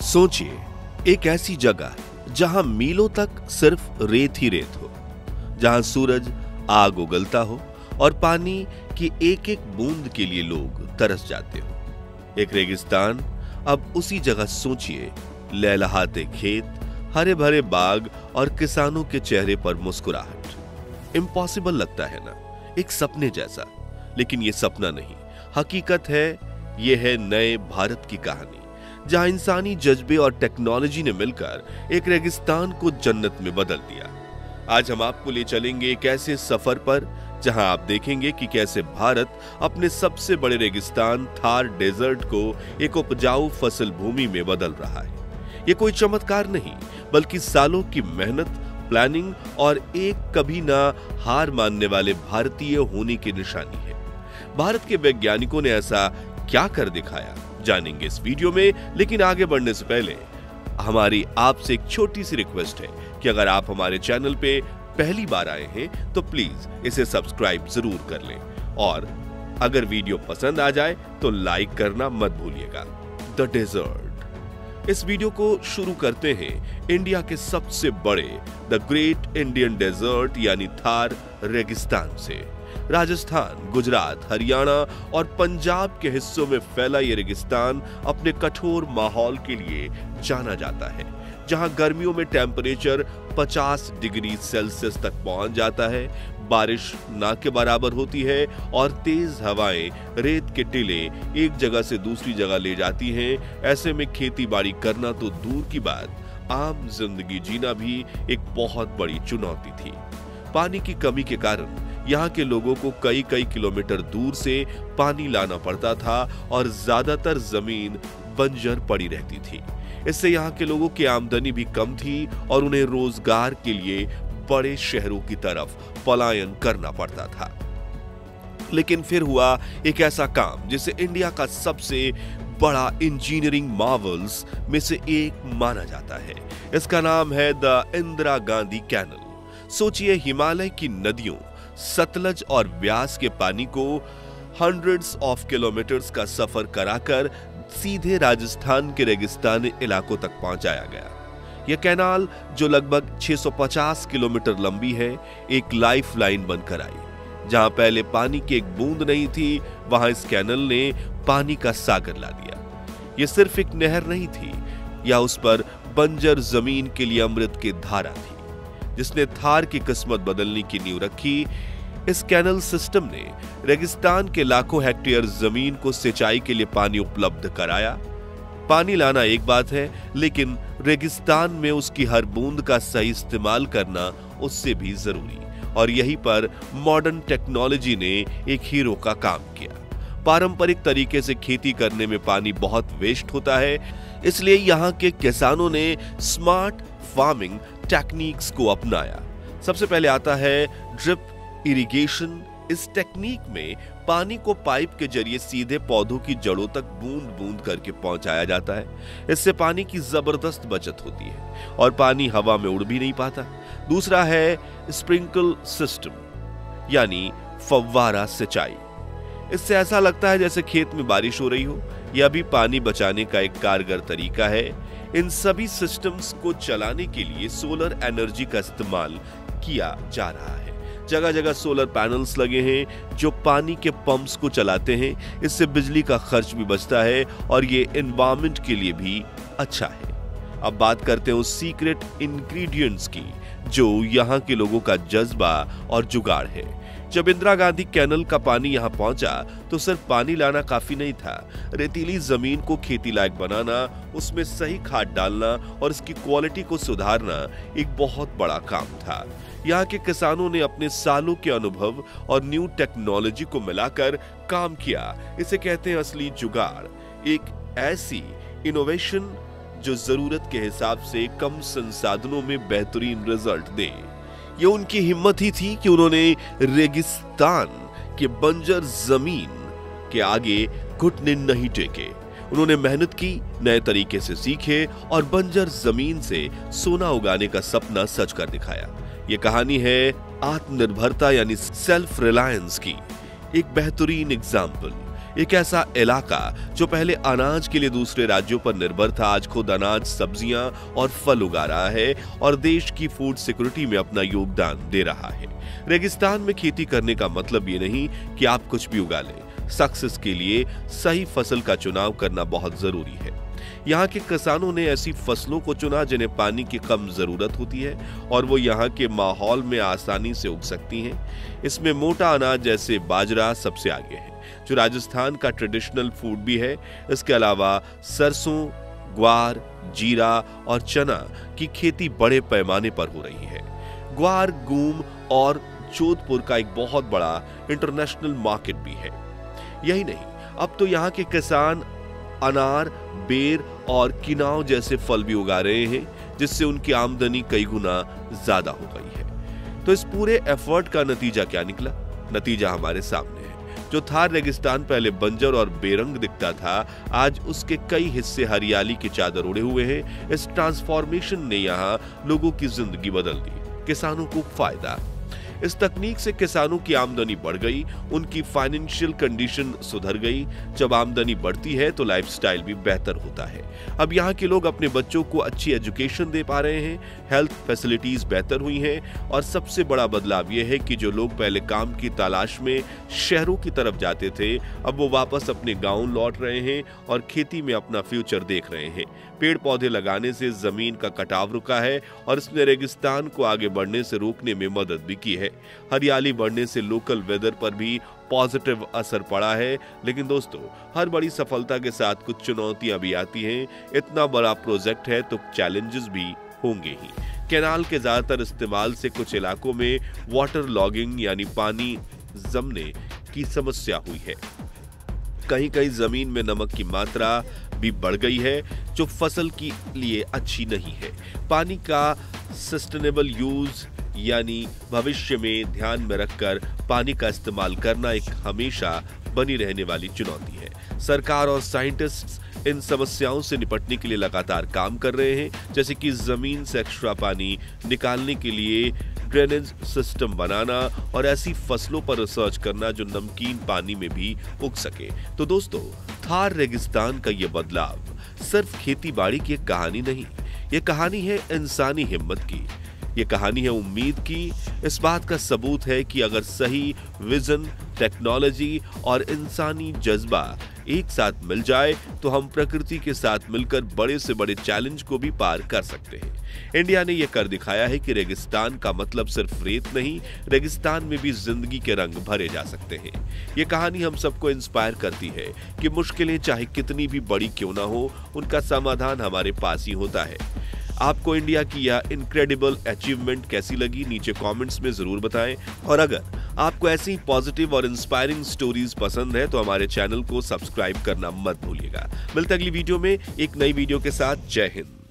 सोचिए, एक ऐसी जगह जहां मीलों तक सिर्फ रेत ही रेत हो, जहां सूरज आग उगलता हो और पानी की एक एक बूंद के लिए लोग तरस जाते हो। एक रेगिस्तान। अब उसी जगह सोचिए, लहलहाते खेत, हरे भरे बाग और किसानों के चेहरे पर मुस्कुराहट। इम्पॉसिबल लगता है ना, एक सपने जैसा। लेकिन ये सपना नहीं, हकीकत है। ये है नए भारत की कहानी, जहां इंसानी जज्बे और टेक्नोलॉजी ने मिलकर एक रेगिस्तान को जन्नत में बदल दिया। आज हम आपको ले चलेंगे एक ऐसे सफर पर जहां आप देखेंगे कि कैसे भारत अपने सबसे बड़े रेगिस्तान थार डेजर्ट को एक उपजाऊ फसल भूमि में बदल रहा है। ये कोई चमत्कार नहीं, बल्कि सालों की मेहनत, प्लानिंग और एक कभी ना हार मानने वाले भारतीय होने की निशानी है। भारत के वैज्ञानिकों ने ऐसा क्या कर दिखाया, जानेंगे इस वीडियो में। लेकिन आगे बढ़ने से पहले हमारी आपसे एक छोटी सी रिक्वेस्ट है कि अगर आप हमारे चैनल पे पहली बार आए हैं तो प्लीज इसे सब्सक्राइब जरूर कर लें, और अगर वीडियो पसंद आ जाए तो लाइक करना मत भूलिएगा। The desert. इस वीडियो को शुरू करते हैं इंडिया के सबसे बड़े द ग्रेट इंडियन डेजर्ट यानी थार रेगिस्तान से। राजस्थान, गुजरात, हरियाणा और पंजाब के हिस्सों में फैला ये रेगिस्तान अपने कठोर माहौल के लिए जाना जाता है, जहां गर्मियों में टेम्परेचर 50 डिग्री सेल्सियस तक पहुंच जाता है, बारिश ना के बराबर होती है और तेज हवाएं रेत के टीले एक जगह से दूसरी जगह ले जाती हैं। ऐसे में खेती बाड़ी करना तो दूर की बात, आम जिंदगी जीना भी एक बहुत बड़ी चुनौती थी। पानी की कमी के कारण यहाँ के लोगों को कई कई किलोमीटर दूर से पानी लाना पड़ता था और ज्यादातर जमीन बंजर पड़ी रहती थी। इससे यहाँ के लोगों की आमदनी भी कम थी और उन्हें रोजगार के लिए बड़े शहरों की तरफ पलायन करना पड़ता था। लेकिन फिर हुआ एक ऐसा काम जिसे इंडिया का सबसे बड़ा इंजीनियरिंग मार्वल्स में से एक माना जाता है। इसका नाम है द इंदिरा गांधी कैनल। सोचिए, हिमालय की नदियों सतलज और व्यास के पानी को हंड्रेड्स ऑफ किलोमीटर्स का सफर कराकर सीधे राजस्थान के रेगिस्तानी इलाकों तक पहुंचाया गया। यह कैनाल, जो लगभग 650 किलोमीटर लंबी है, एक लाइफलाइन बनकर आई। जहां पहले पानी की एक बूंद नहीं थी, वहां इस कैनल ने पानी का सागर ला दिया। यह सिर्फ एक नहर नहीं थी, या उस पर बंजर जमीन के लिए अमृत की धारा थी, जिसने थार की किस्मत बदलने की नींव रखी। इस कैनल सिस्टम ने रेगिस्तान के लाखों हेक्टेयर जमीन को सिंचाई के लिए पानी उपलब्ध कराया। पानी लाना एक बात है, लेकिन रेगिस्तान में उसकी हर बूंद का सही इस्तेमाल करना उससे भी जरूरी। और यहीं पर मॉडर्न टेक्नोलॉजी ने एक हीरो का काम किया। पारंपरिक तरीके से खेती करने में पानी बहुत वेस्ट होता है, इसलिए यहाँ के किसानों ने स्मार्ट फार्मिंग टेक्निक्स को अपनाया। सबसे पहले आता है ड्रिप इरिगेशन। इस टेक्निक में पानी को पाइप के जरिए सीधे पौधों की जड़ों तक बूंद बूंद करके पहुंचाया जाता है। इससे पानी की जबरदस्त बचत होती है और पानी हवा में उड़ भी नहीं पाता। दूसरा है स्प्रिंकल सिस्टम यानी फव्वारा सिंचाई। इससे ऐसा लगता है जैसे खेत में बारिश हो रही हो। यह भी पानी बचाने का एक कारगर तरीका है। इन सभी सिस्टम्स को चलाने के लिए सोलर एनर्जी का इस्तेमाल किया जा रहा है। जगह जगह सोलर पैनल्स लगे हैं जो पानी के पंप्स को चलाते हैं। इससे बिजली का खर्च भी बचता है और ये एनवायरनमेंट के लिए भी अच्छा है। अब बात करते हैं उस सीक्रेट इंग्रेडिएंट्स की, जो यहाँ के लोगों का जज्बा और जुगाड़ है। जब इंदिरा गांधी कैनल का पानी यहाँ पहुंचा तो सिर्फ पानी लाना काफी नहीं था। रेतीली जमीन को खेती लायक बनाना, उसमें सही खाद डालना और इसकी क्वालिटी को सुधारना एक बहुत बड़ा काम था। यहाँ के किसानों ने अपने सालों के अनुभव और न्यू टेक्नोलॉजी को मिलाकर काम किया। इसे कहते हैं असली जुगाड़। एक ऐसी इनोवेशन जो जरूरत के हिसाब से कम संसाधनों में बेहतरीन रिजल्ट दे। ये उनकी हिम्मत ही थी कि उन्होंने रेगिस्तान के बंजर जमीन के आगे घुटने नहीं टेके। उन्होंने मेहनत की, नए तरीके से सीखे और बंजर जमीन से सोना उगाने का सपना सच कर दिखाया। ये कहानी है आत्मनिर्भरता यानी सेल्फ रिलायंस की एक बेहतरीन एग्जाम्पल। एक ऐसा इलाका जो पहले अनाज के लिए दूसरे राज्यों पर निर्भर था, आज खुद अनाज, सब्जियां और फल उगा रहा है और देश की फूड सिक्योरिटी में अपना योगदान दे रहा है। रेगिस्तान में खेती करने का मतलब ये नहीं कि आप कुछ भी उगा लें। सक्सेस के लिए सही फसल का चुनाव करना बहुत जरूरी है। यहाँ के किसानों ने ऐसी फसलों को चुना जिन्हें पानी की कम जरूरत होती है और वो यहाँ के माहौल में आसानी से उग सकती हैं। इसमें मोटा अनाज जैसे बाजरा सबसे आगे है, जो राजस्थान का ट्रेडिशनल फूड भी है। इसके अलावा सरसों, ग्वार, जीरा और चना की खेती बड़े पैमाने पर हो रही है। ग्वार, गूम और जोधपुर का एक बहुत बड़ा इंटरनेशनल मार्केट भी है। यही नहीं, अब तो यहाँ के किसान अनार, बेर और किनाव जैसे फल भी उगा रहे हैं, जिससे उनकी आमदनी कई गुना ज्यादा हो गई है। तो इस पूरे एफर्ट का नतीजा क्या निकला? नतीजा हमारे सामने है। जो थार रेगिस्तान पहले बंजर और बेरंग दिखता था, आज उसके कई हिस्से हरियाली की चादर ओढ़े हुए हैं। इस ट्रांसफॉर्मेशन ने यहाँ लोगों की जिंदगी बदल दी, किसानों को फायदा। इस तकनीक से किसानों की आमदनी बढ़ गई, उनकी फाइनेंशियल कंडीशन सुधर गई। जब आमदनी बढ़ती है तो लाइफस्टाइल भी बेहतर होता है। अब यहाँ के लोग अपने बच्चों को अच्छी एजुकेशन दे पा रहे हैं, हेल्थ फैसिलिटीज बेहतर हुई हैं और सबसे बड़ा बदलाव यह है कि जो लोग पहले काम की तलाश में शहरों की तरफ जाते थे, अब वो वापस अपने गाँव लौट रहे हैं और खेती में अपना फ्यूचर देख रहे हैं। पेड़ पौधे लगाने से जमीन का कटाव रुका है और इसने रेगिस्तान को आगे बढ़ने से रोकने में मदद भी की है। हरियाली बढ़ने से लोकल वेदर पर भी पॉजिटिव असर पड़ा है। लेकिन दोस्तों, हर बड़ी सफलता के साथ कुछ चुनौतियां भी आती हैं। इतना बड़ा प्रोजेक्ट है तो चैलेंजेस भी होंगे ही। कैनाल के ज्यादातर इस्तेमाल से कुछ इलाकों में वाटर लॉगिंग यानी पानी जमने की समस्या हुई है। कहीं कहीं जमीन में नमक की मात्रा भी बढ़ गई है, जो फसल के लिए अच्छी नहीं है। पानी का सस्टेनेबल यूज यानी भविष्य में ध्यान में रखकर पानी का इस्तेमाल करना एक हमेशा बनी रहने वाली चुनौती है। सरकार और साइंटिस्ट्स इन समस्याओं से निपटने के लिए लगातार काम कर रहे हैं, जैसे कि जमीन से एक्स्ट्रा पानी निकालने के लिए ड्रेनेज सिस्टम बनाना और ऐसी फसलों पर रिसर्च करना जो नमकीन पानी में भी उग सके। तो दोस्तों, थार रेगिस्तान का ये बदलाव सिर्फ खेती बाड़ी की एक कहानी नहीं, ये कहानी है इंसानी हिम्मत की, ये कहानी है उम्मीद की। इस बात का सबूत है कि अगर सही विजन, टेक्नोलॉजी और इंसानी जज्बा एक साथ मिल जाए तो हम प्रकृति के साथ मिलकर बड़े से बड़े चैलेंज को भी पार कर सकते हैं। इंडिया ने यह कर दिखाया है कि रेगिस्तान का मतलब सिर्फ रेत नहीं, रेगिस्तान में भी जिंदगी के रंग भरे जा सकते हैं। ये कहानी हम सबको इंस्पायर करती है कि मुश्किलें चाहे कितनी भी बड़ी क्यों ना हो, उनका समाधान हमारे पास ही होता है। आपको इंडिया की यह इनक्रेडिबल अचीवमेंट कैसी लगी, नीचे कमेंट्स में जरूर बताएं। और अगर आपको ऐसी पॉजिटिव और इंस्पायरिंग स्टोरीज पसंद है तो हमारे चैनल को सब्सक्राइब करना मत भूलिएगा। मिलते अगली वीडियो में एक नई वीडियो के साथ। जय हिंद।